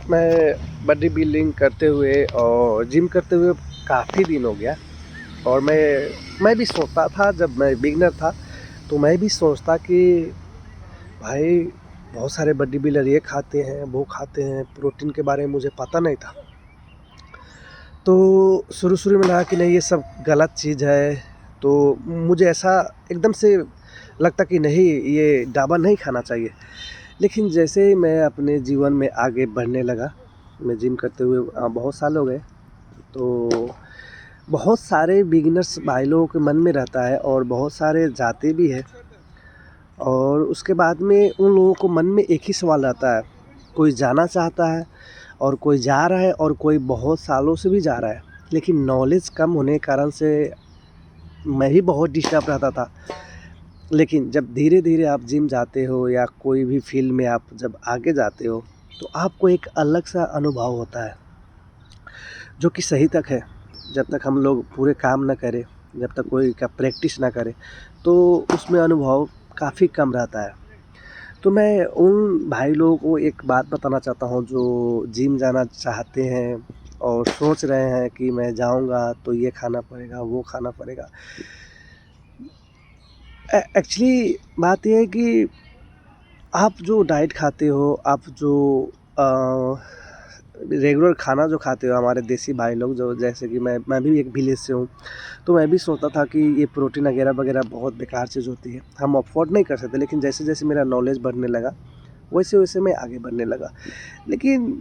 मैं body building करते हुए और जिम करते हुए काफ़ी दिन हो गया। और मैं भी सोचता था, जब मैं बिगिनर था तो मैं भी सोचता कि भाई बहुत सारे बॉडी बिल्डर ये खाते हैं वो खाते हैं, प्रोटीन के बारे में मुझे पता नहीं था। तो शुरू में लगा कि नहीं, ये सब गलत चीज़ है। तो मुझे ऐसा एकदम से लगता कि नहीं, ये ढाबा नहीं खाना चाहिए। लेकिन जैसे ही मैं अपने जीवन में आगे बढ़ने लगा, मैं जिम करते हुए बहुत साल हो गए। तो बहुत सारे बिगिनर्स भाई लोगों के मन में रहता है और बहुत सारे जाते भी हैं। और उसके बाद में उन लोगों को मन में एक ही सवाल रहता है, कोई जाना चाहता है और कोई जा रहा है और कोई बहुत सालों से भी जा रहा है। लेकिन नॉलेज कम होने के कारण से मैं भी बहुत डिस्टर्ब रहता था। लेकिन जब धीरे धीरे आप जिम जाते हो या कोई भी फील्ड में आप जब आगे जाते हो तो आपको एक अलग सा अनुभव होता है, जो कि सही तक है। जब तक हम लोग पूरे काम ना करें, जब तक कोई का प्रैक्टिस ना करें, तो उसमें अनुभव काफ़ी कम रहता है। तो मैं उन भाई लोगों को एक बात बताना चाहता हूँ जो जिम जाना चाहते हैं और सोच रहे हैं कि मैं जाऊँगा तो ये खाना पड़ेगा, वो खाना पड़ेगा। एक्चुअली बात ये है कि आप जो डाइट खाते हो, आप जो रेगुलर खाना जो खाते हो, हमारे देसी भाई लोग जो, जैसे कि मैं भी एक विलेज से हूँ। तो मैं भी सोचता था कि ये प्रोटीन वगैरह वगैरह बहुत बेकार चीज़ होती है, हम अफोर्ड नहीं कर सकते। लेकिन जैसे जैसे मेरा नॉलेज बढ़ने लगा, वैसे वैसे मैं आगे बढ़ने लगा। लेकिन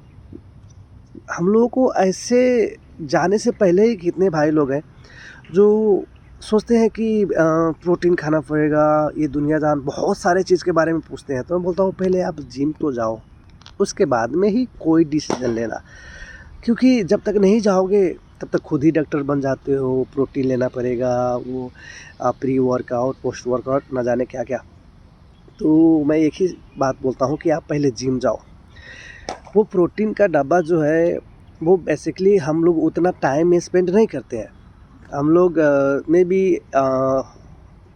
हम लोगों को ऐसे जाने से पहले ही कितने भाई लोग हैं जो सोचते हैं कि प्रोटीन खाना पड़ेगा, ये दुनिया जान बहुत सारे चीज़ के बारे में पूछते हैं। तो मैं बोलता हूँ पहले आप जिम तो जाओ, उसके बाद में ही कोई डिसीजन लेना। क्योंकि जब तक नहीं जाओगे तब तक खुद ही डॉक्टर बन जाते हो। प्रोटीन लेना पड़ेगा, वो प्री वर्कआउट, पोस्ट वर्कआउट, ना जाने क्या क्या। तो मैं एक ही बात बोलता हूँ कि आप पहले जिम जाओ। वो प्रोटीन का डब्बा जो है, वो बेसिकली हम लोग उतना टाइम स्पेंड नहीं करते हैं। हम लोग maybe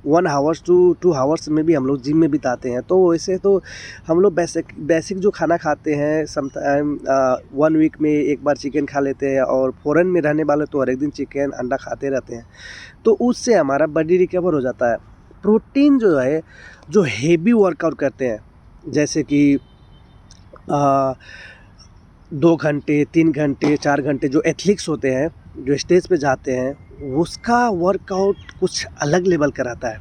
1 hours to 2 hours में भी हम लोग जिम में बिताते हैं। तो वैसे तो हम लोग बेसिक जो खाना खाते हैं, समटाइम 1 वीक में एक बार चिकन खा लेते हैं। और फॉरेन में रहने वाले तो हर एक दिन चिकन अंडा खाते रहते हैं। तो उससे हमारा बॉडी रिकवर हो जाता है। प्रोटीन जो है, जो हेवी वर्कआउट करते हैं, जैसे कि 2 घंटे, 3 घंटे, 4 घंटे, जो एथलीट्स होते हैं, जो स्टेज पे जाते हैं, उसका वर्कआउट कुछ अलग लेवल का रहता है।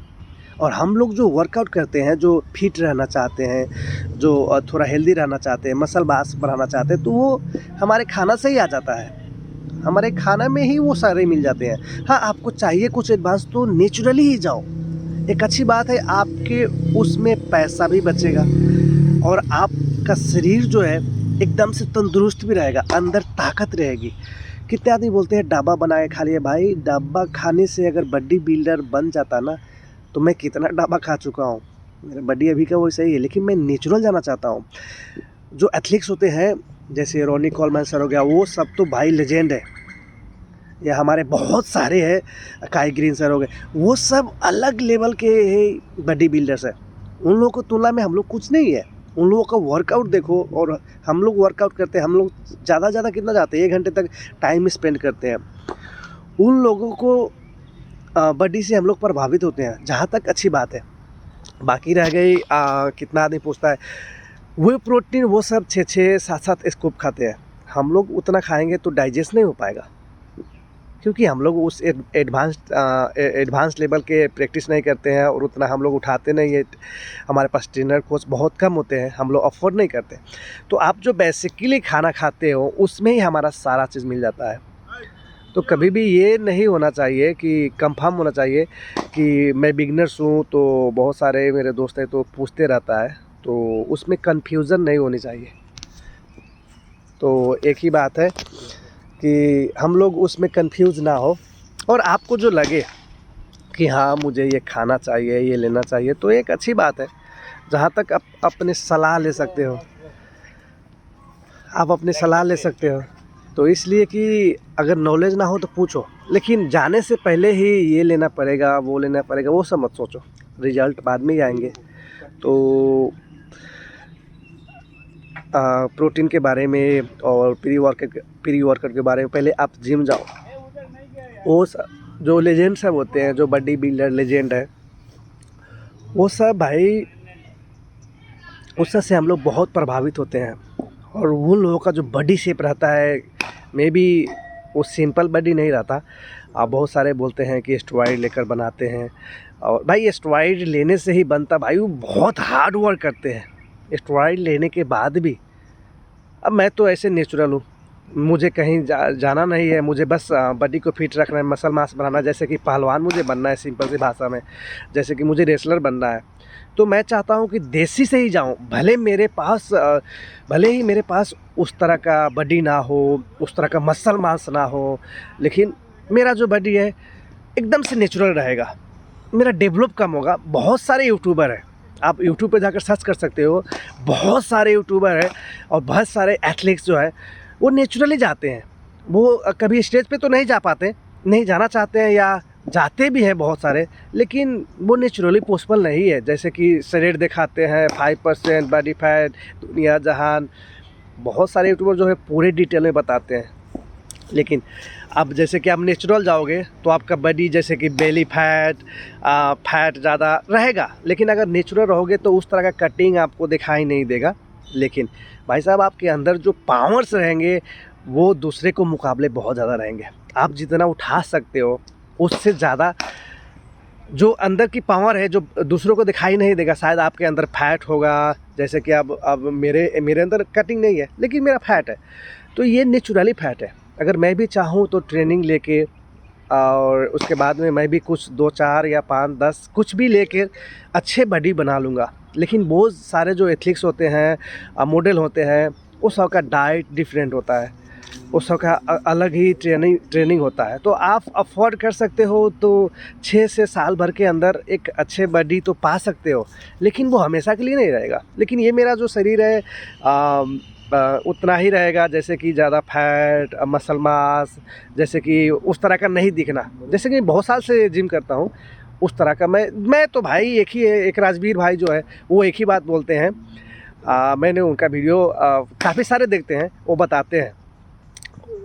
और हम लोग जो वर्कआउट करते हैं, जो फिट रहना चाहते हैं, जो थोड़ा हेल्दी रहना चाहते हैं, मसल मास बढ़ाना चाहते हैं, तो वो हमारे खाना से ही आ जाता है। हमारे खाना में ही वो सारे मिल जाते हैं। हाँ, आपको चाहिए कुछ एडवांस तो नेचुरली ही जाओ। एक अच्छी बात है, आपके उसमें पैसा भी बचेगा और आपका शरीर जो है एकदम से तंदुरुस्त भी रहेगा, अंदर ताकत रहेगी। कितने आदमी बोलते हैं ढाबा बना के खा लिए। भाई, ढाबा खाने से अगर बॉडी बिल्डर बन जाता ना, तो मैं कितना ढाबा खा चुका हूँ। मेरा बॉडी अभी का वैसा ही है, लेकिन मैं नेचुरल जाना चाहता हूँ। जो एथलीट्स होते हैं, जैसे रॉनी कॉलमैन सर हो गया, वो सब तो भाई लेजेंड है। या हमारे बहुत सारे हैं, काई ग्रीन सर हो गए, वो सब अलग लेवल के बॉडी बिल्डर्स हैं। उन लोगों की तुलना में हम लोग कुछ नहीं है। उन लोगों का वर्कआउट देखो और हम लोग वर्कआउट करते हैं। हम लोग ज़्यादा कितना जाते हैं, 1 घंटे तक टाइम स्पेंड करते हैं। उन लोगों को बॉडी से हम लोग प्रभावित होते हैं, जहाँ तक अच्छी बात है। बाकी रह गई कितना आदमी पूछता है वो प्रोटीन, वो सब 6-7 स्कूप खाते हैं। हम लोग उतना खाएंगे तो डाइजेस्ट नहीं हो पाएगा, क्योंकि हम लोग उस एडवांस लेवल के प्रैक्टिस नहीं करते हैं और उतना हम लोग उठाते नहीं है। हमारे पास ट्रेनर कोच बहुत कम होते हैं, हम लोग अफोर्ड नहीं करते। तो आप जो बेसिकली खाना खाते हो, उसमें ही हमारा सारा चीज़ मिल जाता है। तो कभी भी ये नहीं होना चाहिए कि कंफर्म होना चाहिए कि मैं बिगनर्स हूँ, तो बहुत सारे मेरे दोस्त हैं तो पूछते रहता है, तो उसमें कन्फ्यूज़न नहीं होनी चाहिए। तो एक ही बात है कि हम लोग उसमें कंफ्यूज ना हो, और आपको जो लगे कि हाँ मुझे ये खाना चाहिए, ये लेना चाहिए, तो एक अच्छी बात है। जहाँ तक आप अपनी सलाह ले सकते हो, आप अपनी सलाह ले सकते हो। तो इसलिए कि अगर नॉलेज ना हो तो पूछो, लेकिन जाने से पहले ही ये लेना पड़ेगा, वो लेना पड़ेगा, वो सब मत सोचो। रिजल्ट बाद में ही आएंगे। तो प्रोटीन के बारे में और प्री वर्कआउट के बारे में, पहले आप जिम जाओ। वो जो लेजेंड सब होते हैं, जो बॉडी बिल्डर लेजेंड है, वो सब भाई उस से हम लोग बहुत प्रभावित होते हैं। और उन लोगों का जो बॉडी शेप रहता है, मे बी वो सिंपल बॉडी नहीं रहता। बहुत सारे बोलते हैं कि स्टेरॉइड लेकर बनाते हैं, और भाई स्टेरॉइड लेने से ही बनता भाई, वो बहुत हार्ड वर्क करते हैं स्टेरॉइड लेने के बाद भी। अब मैं तो ऐसे नेचुरल हूँ, मुझे कहीं जाना नहीं है, मुझे बस बॉडी को फिट रखना है, मसल मास बनाना है। जैसे कि पहलवान मुझे बनना है, सिंपल सी भाषा में, जैसे कि मुझे रेसलर बनना है, तो मैं चाहता हूँ कि देसी से ही जाऊँ। भले ही मेरे पास उस तरह का बॉडी ना हो, उस तरह का मसल मास ना हो, लेकिन मेरा जो बॉडी है एकदम से नेचुरल रहेगा, मेरा डेवलप कम होगा। बहुत सारे यूट्यूबर हैं, आप यूट्यूब पे जाकर सर्च कर सकते हो, बहुत सारे यूट्यूबर हैं और बहुत सारे एथलीट्स जो है वो नेचुरली जाते हैं। वो कभी स्टेज पे तो नहीं जा पाते, नहीं जाना चाहते हैं, या जाते भी हैं बहुत सारे, लेकिन वो नेचुरली पॉसिबल नहीं है। जैसे कि शरीर दिखाते हैं 5% बॉडी फैट, दुनिया जहान, बहुत सारे यूट्यूबर जो है पूरे डिटेल में बताते हैं। लेकिन अब जैसे कि आप नेचुरल जाओगे तो आपका बॉडी जैसे कि बेली फैट ज़्यादा रहेगा, लेकिन अगर नेचुरल रहोगे तो उस तरह का कटिंग आपको दिखाई नहीं देगा। लेकिन भाई साहब, आपके अंदर जो पावर्स रहेंगे वो दूसरे को मुकाबले बहुत ज़्यादा रहेंगे। आप जितना उठा सकते हो उससे ज़्यादा जो अंदर की पावर है, जो दूसरों को दिखाई नहीं देगा। शायद आपके अंदर फैट होगा, जैसे कि अब मेरे अंदर कटिंग नहीं है लेकिन मेरा फैट है, तो ये नेचुरली फैट है। अगर मैं भी चाहूँ तो ट्रेनिंग लेके, और उसके बाद में मैं भी कुछ 2-4 या 5-10 कुछ भी लेके अच्छे बॉडी बना लूँगा। लेकिन बहुत सारे जो एथलीट्स होते हैं, मॉडल होते हैं, उस सब का डाइट डिफरेंट होता है, उस सब का अलग ही ट्रेनिंग होता है। तो आप अफोर्ड कर सकते हो तो 6 से साल भर के अंदर एक अच्छे बॉडी तो पा सकते हो, लेकिन वो हमेशा के लिए नहीं रहेगा। लेकिन ये मेरा जो शरीर है उतना ही रहेगा, जैसे कि ज़्यादा फैट, मसल मास, जैसे कि उस तरह का नहीं दिखना। जैसे कि बहुत साल से जिम करता हूँ, उस तरह का मैं तो भाई एक ही है, एक राजवीर भाई जो है वो एक ही बात बोलते हैं। मैंने उनका वीडियो काफ़ी सारे देखते हैं, वो बताते हैं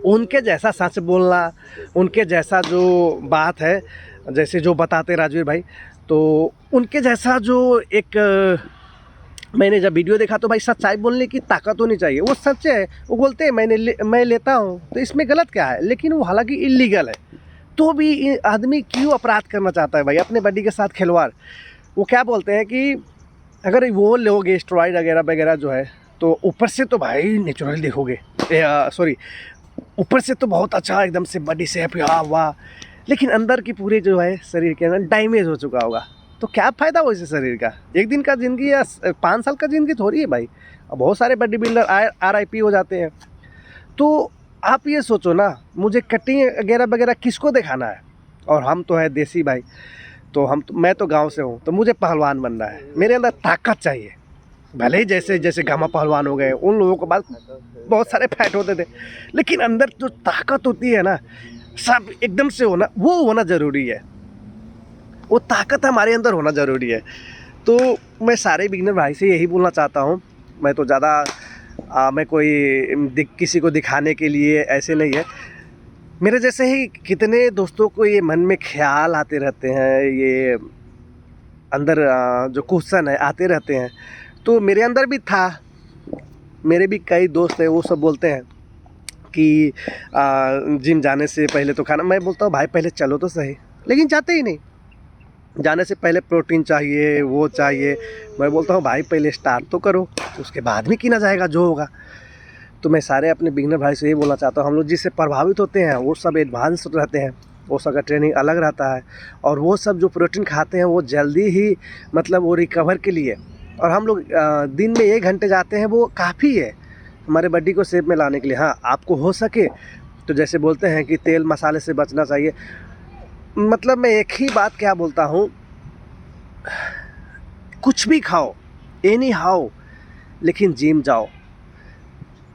उनके जैसा सच बोलना, उनके जैसा जो बात है, जैसे जो बताते राजवीर भाई, तो उनके जैसा जो एक मैंने जब वीडियो देखा तो भाई सच्चाई बोलने की ताकत होनी चाहिए। वो सच है, वो बोलते हैं मैं लेता हूँ, तो इसमें गलत क्या है? लेकिन वो हालांकि इलीगल है, तो भी आदमी क्यों अपराध करना चाहता है भाई, अपने बॉडी के साथ खिलवाड़। वो क्या बोलते हैं कि अगर वो लोगे स्टेरॉइड वगैरह वगैरह जो है, तो ऊपर से तो भाई नेचुरल दिखोगे, सॉरी, ऊपर से तो बहुत अच्छा एकदम से बॉडी शेप, वाह, लेकिन अंदर की पूरी जो है शरीर के अंदर डैमेज हो चुका होगा। तो क्या फ़ायदा हो इस शरीर का? एक दिन का ज़िंदगी या 5 साल का ज़िंदगी थोड़ी है भाई। अब बहुत सारे बॉडी बिल्डर RIP हो जाते हैं। तो आप ये सोचो ना, मुझे कटिंग वगैरह वगैरह किसको दिखाना है? और हम तो है देसी भाई, तो मैं तो गांव से हूँ, तो मुझे पहलवान बनना है। मेरे अंदर ताकत चाहिए। भले ही जैसे गामा पहलवान हो गए, उन लोगों के पास बहुत सारे फैट होते थे, लेकिन अंदर जो ताकत होती है ना, सब एकदम से वो होना ज़रूरी है। वो ताकत हमारे अंदर होना ज़रूरी है। तो मैं सारे बिगिनर भाई से यही बोलना चाहता हूँ। मैं तो ज़्यादा मैं कोई किसी को दिखाने के लिए ऐसे नहीं है। मेरे जैसे ही कितने दोस्तों को ये मन में ख्याल आते रहते हैं, ये अंदर जो क्वेश्चन है आते रहते हैं, तो मेरे अंदर भी था। मेरे भी कई दोस्त हैं, वो सब बोलते हैं कि जिम जाने से पहले तो खाना। मैं बोलता हूँ भाई पहले चलो तो सही, लेकिन जाते ही नहीं। जाने से पहले प्रोटीन चाहिए, वो चाहिए। मैं बोलता हूँ भाई पहले स्टार्ट तो करो, उसके बाद में किया जाएगा जो होगा। तो मैं सारे अपने बिगिनर भाई से ये बोलना चाहता हूँ, हम लोग जिससे प्रभावित होते हैं वो सब एडवांस रहते हैं, वो सब का ट्रेनिंग अलग रहता है, और वो सब जो प्रोटीन खाते हैं वो जल्दी ही मतलब वो रिकवर के लिए। और हम लोग दिन में 1 घंटे जाते हैं, वो काफ़ी है हमारे बॉडी को शेप में लाने के लिए। हाँ, आपको हो सके तो जैसे बोलते हैं कि तेल मसाले से बचना चाहिए। मतलब मैं एक ही बात क्या बोलता हूँ, कुछ भी खाओ, एनी हाउ, लेकिन जिम जाओ।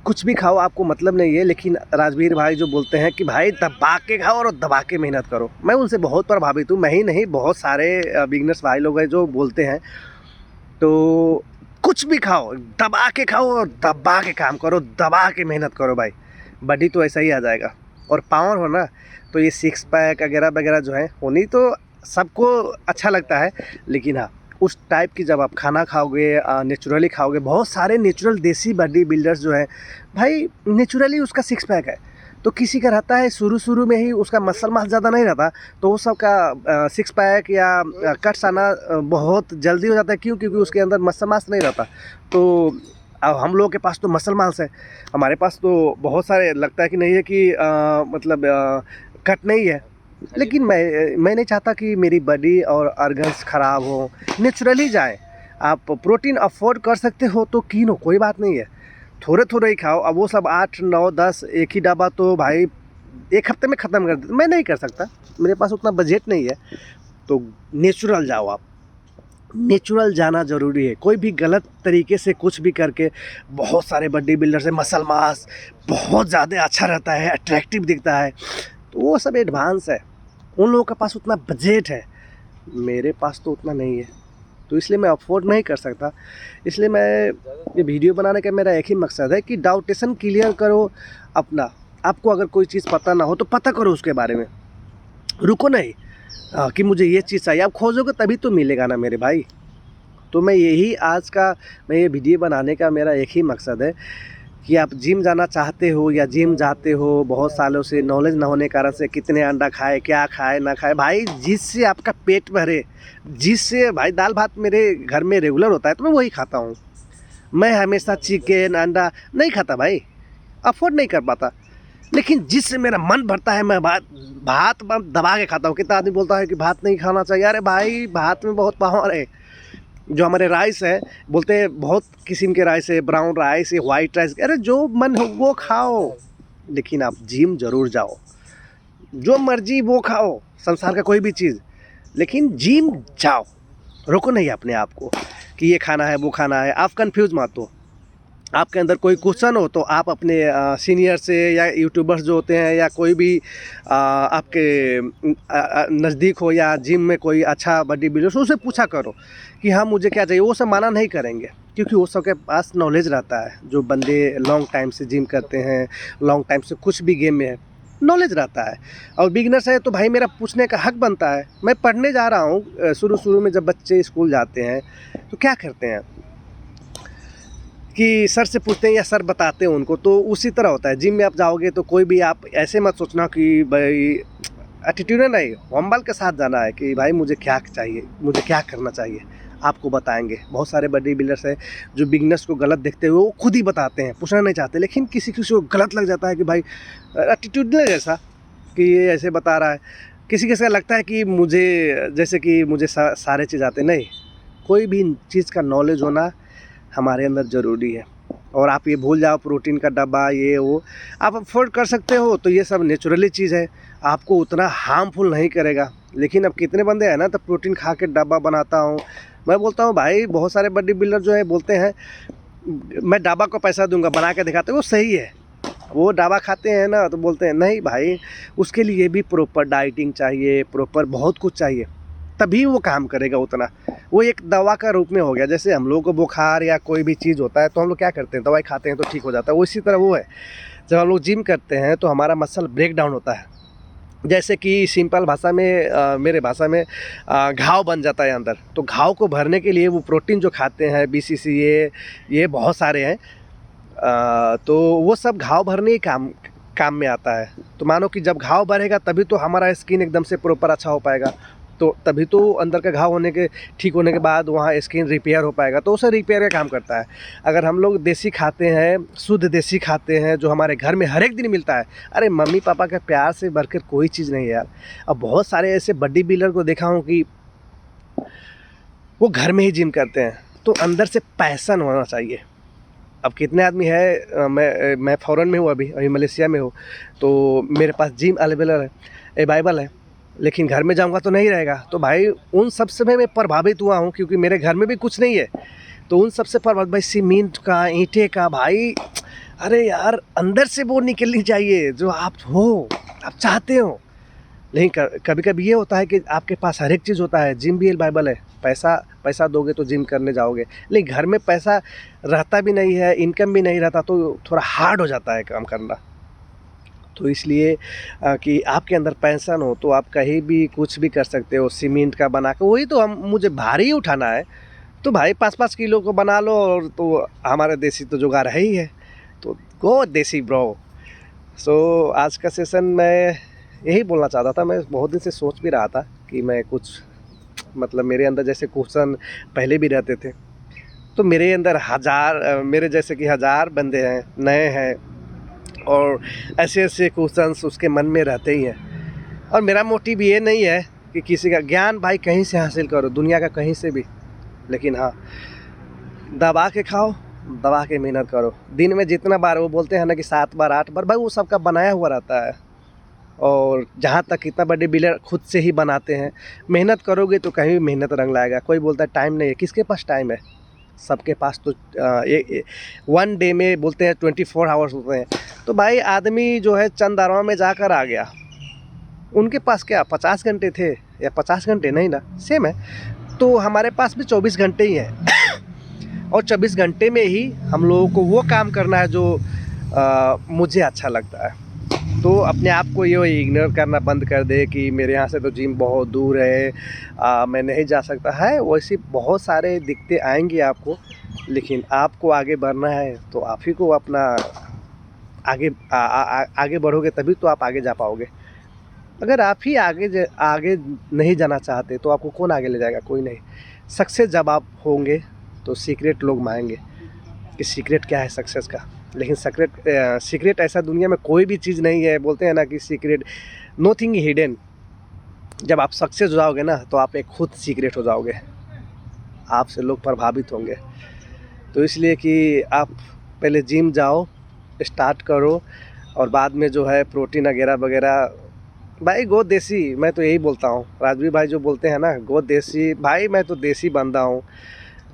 कुछ भी खाओ, आपको मतलब नहीं है, लेकिन राजवीर भाई जो बोलते हैं कि भाई दबा के खाओ और दबा के मेहनत करो, मैं उनसे बहुत प्रभावित हूँ। मैं ही नहीं, बहुत सारे बिगनर्स भाई लोग हैं जो बोलते हैं। तो कुछ भी खाओ, दबा के खाओ और दबा के काम करो, दबा के मेहनत करो भाई, बॉडी तो ऐसा ही आ जाएगा। और पावर हो ना, तो ये सिक्स पैक वगैरह वगैरह जो है होनी तो सबको अच्छा लगता है, लेकिन हाँ उस टाइप की जब आप खाना खाओगे, नेचुरली खाओगे, बहुत सारे नेचुरल देसी बॉडी बिल्डर्स जो हैं भाई नेचुरली उसका सिक्स पैक है। तो किसी का रहता है शुरू शुरू में ही उसका मसल मास ज़्यादा नहीं रहता, तो वो सब का सिक्स पैक या कट्स आना बहुत जल्दी हो जाता है। क्यों? क्योंकि उसके अंदर मसल मास नहीं रहता। तो अब हम लोगों के पास तो मसल मास है, हमारे पास तो बहुत सारे, लगता है कि नहीं है कि मतलब कट नहीं है। लेकिन मैं नहीं चाहता कि मेरी बॉडी और ऑर्गन्स ख़राब हो, नेचुरली जाए। आप प्रोटीन अफोर्ड कर सकते हो तो कीनो, कोई बात नहीं है, थोड़े थोड़े ही खाओ। अब वो सब 8 9 10 एक ही डब्बा तो भाई एक हफ्ते में ख़त्म कर देते, मैं नहीं कर सकता, मेरे पास उतना बजट नहीं है। तो नेचुरल जाओ आप, नेचुरल जाना ज़रूरी है। कोई भी गलत तरीके से कुछ भी करके, बहुत सारे बॉडी बिल्डर से मसल मास बहुत ज़्यादा अच्छा रहता है, अट्रैक्टिव दिखता है, तो वो सब एडवांस है, उन लोगों के पास उतना बजट है, मेरे पास तो उतना नहीं है, तो इसलिए मैं अफोर्ड नहीं कर सकता। इसलिए मैं ये वीडियो बनाने का मेरा एक ही मकसद है कि डाउटेशन क्लियर करो अपना। आपको अगर कोई चीज़ पता ना हो तो पता करो उसके बारे में, रुको नहीं कि मुझे ये चीज़ चाहिए, आप खोजोगे तभी तो मिलेगा ना मेरे भाई। तो मैं ये वीडियो बनाने का मेरा एक ही मकसद है कि आप जिम जाना चाहते हो या जिम जाते हो, बहुत सालों से नॉलेज ना होने के कारण से कितने अंडा खाए, क्या खाए ना खाए, भाई जिससे आपका पेट भरे, जिससे भाई दाल भात मेरे घर में रेगुलर होता है तो मैं वही खाता हूँ। मैं हमेशा चिकन अंडा नहीं खाता भाई, अफोर्ड नहीं कर पाता। लेकिन जिससे मेरा मन भरता है मैं भात दबा के खाता हूँ। कितना आदमी बोलता है कि भात नहीं खाना चाहिए, अरे भाई भात में बहुत पावर है। जो हमारे राइस है, बोलते हैं बहुत किस्म के राइस है, ब्राउन राइस, वाइट राइस, अरे जो मन हो वो खाओ, लेकिन आप जिम ज़रूर जाओ। जो मर्जी वो खाओ, संसार का कोई भी चीज़, लेकिन जिम जाओ। रोको नहीं अपने आप को कि ये खाना है वो खाना है, आप कंफ्यूज मत हो। आपके अंदर कोई क्वेश्चन हो तो आप अपने सीनियर से या यूट्यूबर्स जो होते हैं या कोई भी आपके नज़दीक हो या जिम में कोई अच्छा बॉडी बिल्डर उससे पूछा करो कि हाँ मुझे क्या चाहिए। वो सब माना नहीं करेंगे क्योंकि वो सबके पास नॉलेज रहता है। जो बंदे लॉन्ग टाइम से जिम करते हैं, लॉन्ग टाइम से कुछ भी गेम में है, नॉलेज रहता है। और बिगनर्स है तो भाई मेरा पूछने का हक बनता है। मैं पढ़ने जा रहा हूँ, शुरू में जब बच्चे स्कूल जाते हैं तो क्या करते हैं कि सर से पूछते हैं या सर बताते हैं उनको, तो उसी तरह होता है। जिम में आप जाओगे तो कोई भी आप ऐसे मत सोचना कि भाई एटीट्यूड नहीं, हम्बल के साथ जाना है कि भाई मुझे क्या चाहिए, मुझे क्या करना चाहिए, आपको बताएंगे। बहुत सारे बॉडी बिल्डर्स हैं जो बिगनर्स को गलत देखते हुए वो खुद ही बताते हैं, पूछना नहीं चाहते, लेकिन किसी किसी को गलत लग जाता है कि भाई एटीट्यूड नहीं जैसा कि ये ऐसे बता रहा है। किसी किसी का लगता है कि मुझे जैसे कि मुझे सारे चीज़ आते, नहीं, कोई भी चीज़ का नॉलेज होना हमारे अंदर ज़रूरी है। और आप ये भूल जाओ प्रोटीन का डब्बा ये वो आप अफोर्ड कर सकते हो तो ये सब नेचुरली चीज़ है, आपको उतना हार्मफुल नहीं करेगा। लेकिन अब कितने बंदे हैं ना तो प्रोटीन खा के डब्बा बनाता हूँ। मैं बोलता हूँ भाई बहुत सारे बॉडी बिल्डर जो है बोलते हैं मैं डब्बा को पैसा दूंगा बना के दिखाते, वो सही है। वो डब्बा खाते हैं ना तो बोलते हैं नहीं भाई, उसके लिए भी प्रॉपर डाइटिंग चाहिए, प्रॉपर बहुत कुछ चाहिए, तभी वो काम करेगा उतना। वो एक दवा का रूप में हो गया। जैसे हम लोगों को बुखार या कोई भी चीज़ होता है तो हम लोग क्या करते हैं, दवाई खाते हैं तो ठीक हो जाता है, वो इसी तरह वो है। जब हम लोग जिम करते हैं तो हमारा मसल ब्रेक डाउन होता है। जैसे कि सिंपल भाषा में मेरे भाषा में घाव बन जाता है अंदर, तो घाव को भरने के लिए वो प्रोटीन जो खाते हैं BCC ये बहुत सारे हैं, तो वो सब घाव भरने ही काम में आता है। तो मानो कि जब घाव भरेगा तभी तो हमारा स्किन एकदम से प्रॉपर अच्छा हो पाएगा, तो तभी तो अंदर का घाव ठीक होने के बाद वहाँ स्किन रिपेयर हो पाएगा, तो उसे रिपेयर का काम करता है। अगर हम लोग देसी खाते हैं, शुद्ध देसी खाते हैं जो हमारे घर में हर एक दिन मिलता है, अरे मम्मी पापा के प्यार से बढ़कर कोई चीज़ नहीं है यार। अब बहुत सारे ऐसे बॉडी बिल्डर को देखा हूँ कि वो घर में ही जिम करते हैं, तो अंदर से पैशन होना चाहिए। अब कितने आदमी है, मैं फ़ॉरेन में हूँ, अभी मलेशिया में हूँ, तो मेरे पास जिम अवेलेबल है, अवेलेबल है, लेकिन घर में जाऊंगा तो नहीं रहेगा। तो भाई उन सब से मैं प्रभावित हुआ हूँ क्योंकि मेरे घर में भी कुछ नहीं है, तो उन सब से प्रभावित भाई सीमेंट का, ईंटे का, भाई अरे यार अंदर से वो निकलनी चाहिए जो आप हो, आप चाहते हो। लेकिन कभी कभी ये होता है कि आपके पास हर एक चीज़ होता है, जिम भी अवेलेबल है, पैसा पैसा दोगे तो जिम करने जाओगे, लेकिन घर में पैसा रहता भी नहीं है, इनकम भी नहीं रहता, तो थोड़ा हार्ड हो जाता है काम करना। तो इसलिए कि आपके अंदर पैशन हो तो आप कहीं भी कुछ भी कर सकते हो। सीमेंट का बना के, वही तो हम मुझे भारी ही उठाना है तो भाई 5-5 किलो को बना लो, और तो हमारा देसी तो जुगाड़ है ही है, तो गो देसी ब्रो। सो आज का सेशन मैं यही बोलना चाहता था। मैं बहुत दिन से सोच भी रहा था कि मैं कुछ मतलब मेरे अंदर जैसे क्वेश्चन पहले भी रहते थे, तो मेरे अंदर मेरे जैसे कि हज़ार बंदे हैं, नए हैं, और ऐसे ऐसे क्वेश्चंस उसके मन में रहते ही हैं। और मेरा मोटिव ये नहीं है कि किसी का ज्ञान भाई कहीं से हासिल करो, दुनिया का कहीं से भी, लेकिन हाँ दबा के खाओ, दबा के मेहनत करो। दिन में जितना बार, वो बोलते हैं ना कि 7 बार 8 बार, भाई वो सबका बनाया हुआ रहता है। और जहाँ तक इतना बड़े बिल्डर खुद से ही बनाते हैं, मेहनत करोगे तो कहीं भी मेहनत रंग लाएगा। कोई बोलता है टाइम नहीं है, किसके पास टाइम है? सबके पास तो वन डे में बोलते हैं 24 आवर्स होते हैं। तो भाई आदमी जो है चंद्रमा में जाकर आ गया, उनके पास क्या 50 घंटे थे? या 50 घंटे नहीं ना, सेम है। तो हमारे पास भी 24 घंटे ही हैं, और 24 घंटे में ही हम लोगों को वो काम करना है जो मुझे अच्छा लगता है। तो अपने आप को ये इग्नोर करना बंद कर दे कि मेरे यहाँ से तो जिम बहुत दूर है, मैं नहीं जा सकता है। वैसे बहुत सारे दिक्कतें आएंगी आपको, लेकिन आपको आगे बढ़ना है तो आप ही को अपना आगे बढ़ोगे तभी तो आप आगे जा पाओगे। अगर आप ही आगे नहीं जाना चाहते तो आपको कौन आगे ले जाएगा? कोई नहीं। सक्सेस जब आप होंगे तो सीक्रेट लोग मांगेंगे कि सीक्रेट क्या है सक्सेस का। लेकिन सीक्रेट ऐसा दुनिया में कोई भी चीज़ नहीं है। बोलते हैं ना कि सीक्रेट नोथिंग हिडन। जब आप सक्सेस हो जाओगे ना तो आप एक खुद सीक्रेट हो जाओगे, आपसे लोग प्रभावित होंगे। तो इसलिए कि आप पहले जिम जाओ, स्टार्ट करो, और बाद में जो है प्रोटीन वगैरह वगैरह, भाई गो देसी। मैं तो यही बोलता हूँ, राजवीर भाई जो बोलते हैं ना गो देसी, भाई मैं तो देसी बंदा हूँ।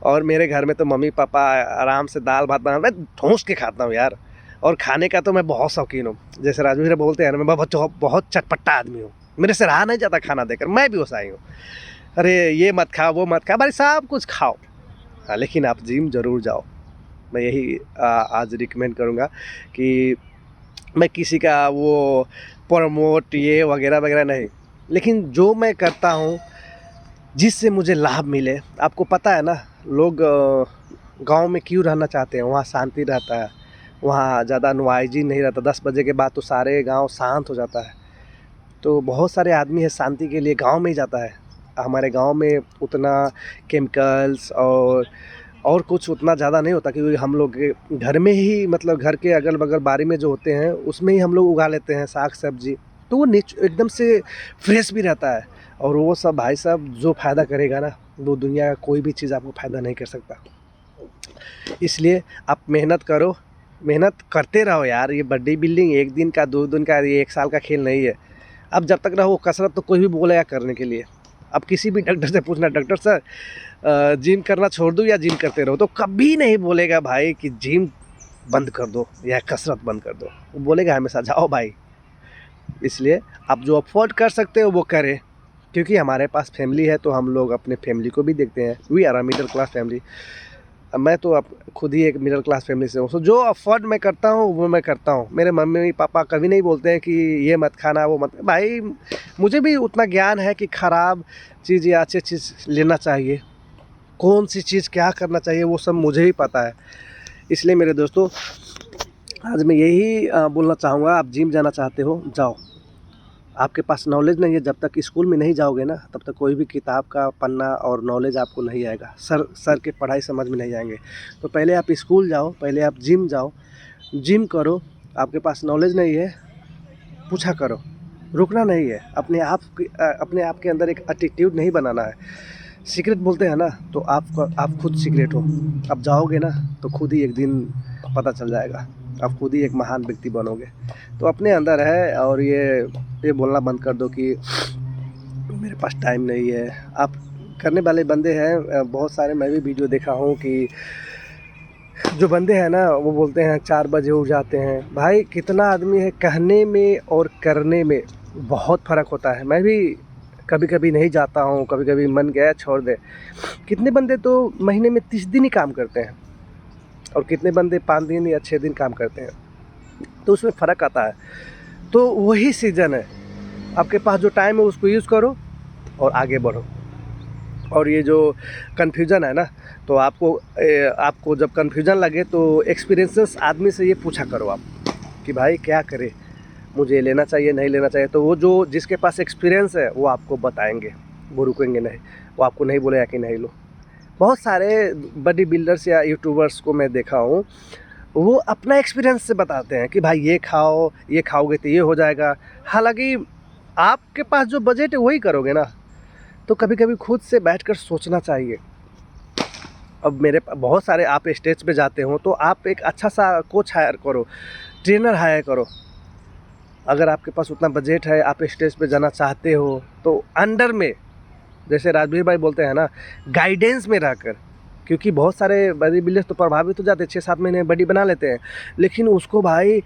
और मेरे घर में तो मम्मी पापा आराम से दाल भात बना, मैं ठूस के खाता हूँ यार। और खाने का तो मैं बहुत शौकीन हूँ। जैसे राजवीर बोलते हैं ना, मैं बहुत चटपटा आदमी हूँ, मेरे से रहा नहीं जाता खाना देकर। मैं भी वैसा ही हूँ, अरे ये मत खाओ वो मत खाओ, भाई सब कुछ खाओ, हाँ, लेकिन आप जिम ज़रूर जाओ। मैं यही आज रिकमेंड करूँगा कि मैं किसी का वो प्रमोट ये वगैरह वगैरह नहीं, लेकिन जो मैं करता हूँ जिससे मुझे लाभ मिले। आपको पता है ना, लोग गांव में क्यों रहना चाहते हैं? वहाँ शांति रहता है, वहाँ ज़्यादा नॉइजी नहीं रहता। 10 बजे के बाद तो सारे गांव शांत हो जाता है। तो बहुत सारे आदमी है शांति के लिए गांव में ही जाता है। हमारे गांव में उतना केमिकल्स और कुछ उतना ज़्यादा नहीं होता, क्योंकि हम लोग घर में ही मतलब घर के अगल बगल बारी में जो होते हैं उसमें ही हम लोग उगा लेते हैं साग सब्जी। तो वो एकदम से फ्रेश भी रहता है। और वो सब भाई साहब जो फ़ायदा करेगा ना, वो दुनिया का कोई भी चीज़ आपको फ़ायदा नहीं कर सकता। इसलिए आप मेहनत करो, मेहनत करते रहो यार। ये बॉडी बिल्डिंग 1 दिन का 2 दिन का, ये 1 साल का खेल नहीं है। अब जब तक रहो कसरत तो कोई भी बोलेगा करने के लिए। अब किसी भी डॉक्टर से पूछना, डॉक्टर सर जिम करना छोड़ दूँ या जिम करते रहो, तो कभी नहीं बोलेगा भाई कि जिम बंद कर दो या कसरत बंद कर दो। वो बोलेगा हमेशा जाओ भाई। इसलिए आप जो अफोर्ड कर सकते हो वो करें, क्योंकि हमारे पास फैमिली है तो हम लोग अपने फैमिली को भी देखते हैं। We are a middle class family. मैं तो खुद ही एक मिडिल क्लास फैमिली से हूँ। सो जो अफोर्ड मैं करता हूँ वो मैं करता हूँ। मेरे मम्मी पापा कभी नहीं बोलते हैं कि ये मत खाना वो मत। भाई मुझे भी उतना ज्ञान है कि ख़राब चीज़ या अच्छी चीज़ लेना चाहिए, कौन सी चीज़ क्या करना चाहिए, वो सब मुझे ही पता है। इसलिए मेरे दोस्तों आज मैं यही बोलना चाहूँगा, आप जिम जाना चाहते हो जाओ। आपके पास नॉलेज नहीं है, जब तक स्कूल में नहीं जाओगे ना तब तक कोई भी किताब का पन्ना और नॉलेज आपको नहीं आएगा। सर के पढ़ाई समझ में नहीं आएंगे। तो पहले आप स्कूल जाओ, पहले आप जिम जाओ, जिम करो। आपके पास नॉलेज नहीं है, पूछा करो, रुकना नहीं है। अपने आप के अंदर एक एटीट्यूड नहीं बनाना है। सीक्रेट बोलते हैं ना, तो आप खुद सीक्रेट हो। आप जाओगे ना तो खुद ही एक दिन पता चल जाएगा, आप खुद ही एक महान व्यक्ति बनोगे। तो अपने अंदर है। और ये बोलना बंद कर दो कि मेरे पास टाइम नहीं है। आप करने वाले बंदे हैं बहुत सारे। मैं भी वीडियो देखा हूँ कि जो बंदे हैं ना वो बोलते हैं 4 बजे उठ जाते हैं। भाई कितना आदमी है, कहने में और करने में बहुत फ़र्क होता है। मैं भी कभी कभी नहीं जाता हूँ, कभी कभी मन गया छोड़ दे। कितने बंदे तो महीने में 30 दिन ही काम करते हैं और कितने बंदे 5 दिन या 6 दिन काम करते हैं, तो उसमें फ़र्क आता है। तो वही सीज़न है, आपके पास जो टाइम है उसको यूज़ करो और आगे बढ़ो। और ये जो कन्फ्यूज़न है ना, तो आपको जब कन्फ्यूज़न लगे तो एक्सपीरियंसेस आदमी से ये पूछा करो आप कि भाई क्या करें, मुझे लेना चाहिए नहीं लेना चाहिए। तो वो जो जिसके पास एक्सपीरियंस है वो आपको बताएंगे, वो रुकेंगे नहीं, वो आपको नहीं बोलेगा कि नहीं लो। बहुत सारे बॉडी बिल्डर्स या यूट्यूबर्स को मैं देखा हूँ, वो अपना एक्सपीरियंस से बताते हैं कि भाई ये खाओ, ये खाओगे तो ये हो जाएगा। हालांकि आपके पास जो बजट है वही करोगे ना। तो कभी कभी खुद से बैठकर सोचना चाहिए। अब बहुत सारे आप स्टेज पे जाते हो तो आप एक अच्छा सा कोच हायर करो, ट्रेनर हायर करो। अगर आपके पास उतना बजट है, आप स्टेज पे जाना चाहते हो, तो अंडर में, जैसे राजवीर भाई बोलते हैं ना, गाइडेंस में रहकर। क्योंकि बहुत सारे बॉडी बिल्डर्स तो प्रभावित हो जाते हैं, 6-7 महीने बॉडी बना लेते हैं, लेकिन उसको भाई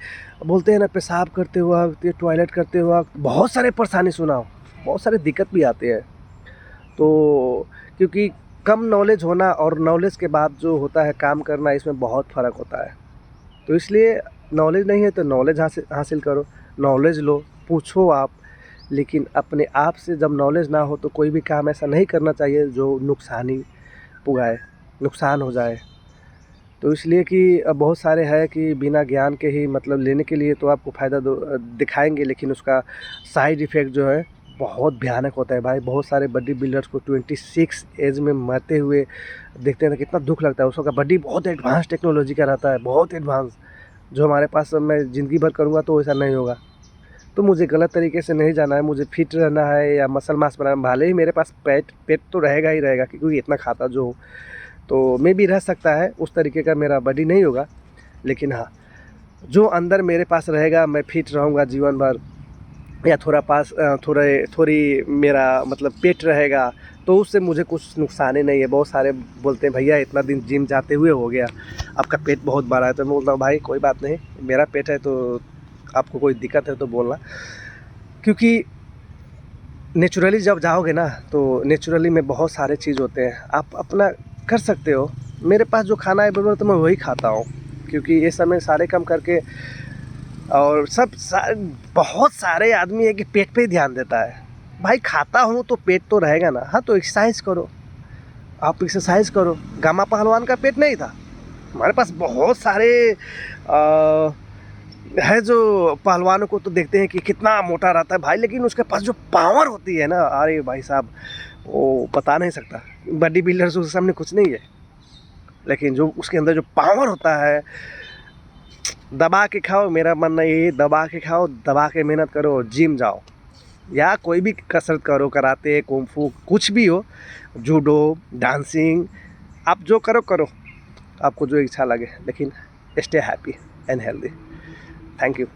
बोलते हैं ना, पेशाब करते वक्त या टॉयलेट करते वक्त बहुत सारे परेशानी सुनाओ, बहुत सारे दिक्कत भी आते हैं। तो क्योंकि कम नॉलेज होना और नॉलेज के बाद जो होता है काम करना, इसमें बहुत फ़र्क होता है। तो इसलिए नॉलेज नहीं है तो नॉलेज हासिल करो, नॉलेज लो, पूछो आप। लेकिन अपने आप से जब नॉलेज ना हो तो कोई भी काम ऐसा नहीं करना चाहिए जो नुकसान हो जाए। तो इसलिए कि बहुत सारे हैं कि बिना ज्ञान के ही मतलब लेने के लिए तो आपको फ़ायदा दिखाएंगे, लेकिन उसका साइड इफ़ेक्ट जो है बहुत भयानक होता है भाई। बहुत सारे बॉडी बिल्डर्स को 26 एज में मरते हुए देखते हैं तो कितना दुख लगता है। उसका बॉडी बहुत एडवांस टेक्नोलॉजी का रहता है, बहुत एडवांस, जो हमारे पास मैं ज़िंदगी भर करूँगा तो वैसा नहीं होगा। तो मुझे गलत तरीके से नहीं जाना है, मुझे फिट रहना है या मसल मास बनाना। भले ही मेरे पास पेट तो रहेगा ही रहेगा, क्योंकि इतना खाता जो हूँ, तो मैं भी रह सकता है, उस तरीके का मेरा बॉडी नहीं होगा। लेकिन हाँ, जो अंदर मेरे पास रहेगा, मैं फिट रहूँगा जीवन भर, या थोड़ी मेरा मतलब पेट रहेगा, तो उससे मुझे कुछ नुकसान ही नहीं है। बहुत सारे बोलते हैं भैया इतना दिन जिम जाते हुए हो गया, आपका पेट बहुत बड़ा है। तो मैं बोलता हूँ भाई कोई बात नहीं, मेरा पेट है, तो आपको कोई दिक्कत है तो बोलना। क्योंकि नेचुरली जब जाओगे ना, तो नेचुरली में बहुत सारे चीज़ होते हैं, आप अपना कर सकते हो। मेरे पास जो खाना है बराबर तो मैं वही खाता हूँ, क्योंकि ये समय सारे काम करके। और बहुत सारे आदमी है कि पेट पे ही ध्यान देता है। भाई खाता हूँ तो पेट तो रहेगा ना। हाँ, तो एक्सरसाइज करो, आप एक्सरसाइज करो। गामा पहलवान का पेट नहीं था। हमारे पास बहुत सारे है जो पहलवानों को तो देखते हैं कि कितना मोटा रहता है भाई, लेकिन उसके पास जो पावर होती है ना, अरे भाई साहब, वो बता नहीं सकता। बॉडी बिल्डर्स उसके सामने कुछ नहीं है, लेकिन जो उसके अंदर जो पावर होता है, दबा के खाओ। मेरा मानना ये, दबा के खाओ, दबा के मेहनत करो, जिम जाओ या कोई भी कसरत करो, कराते, कुंफू, कुछ भी हो, जूडो, डांसिंग, आप जो करो, आपको जो इच्छा लगे, लेकिन stay happy and healthy. Thank you.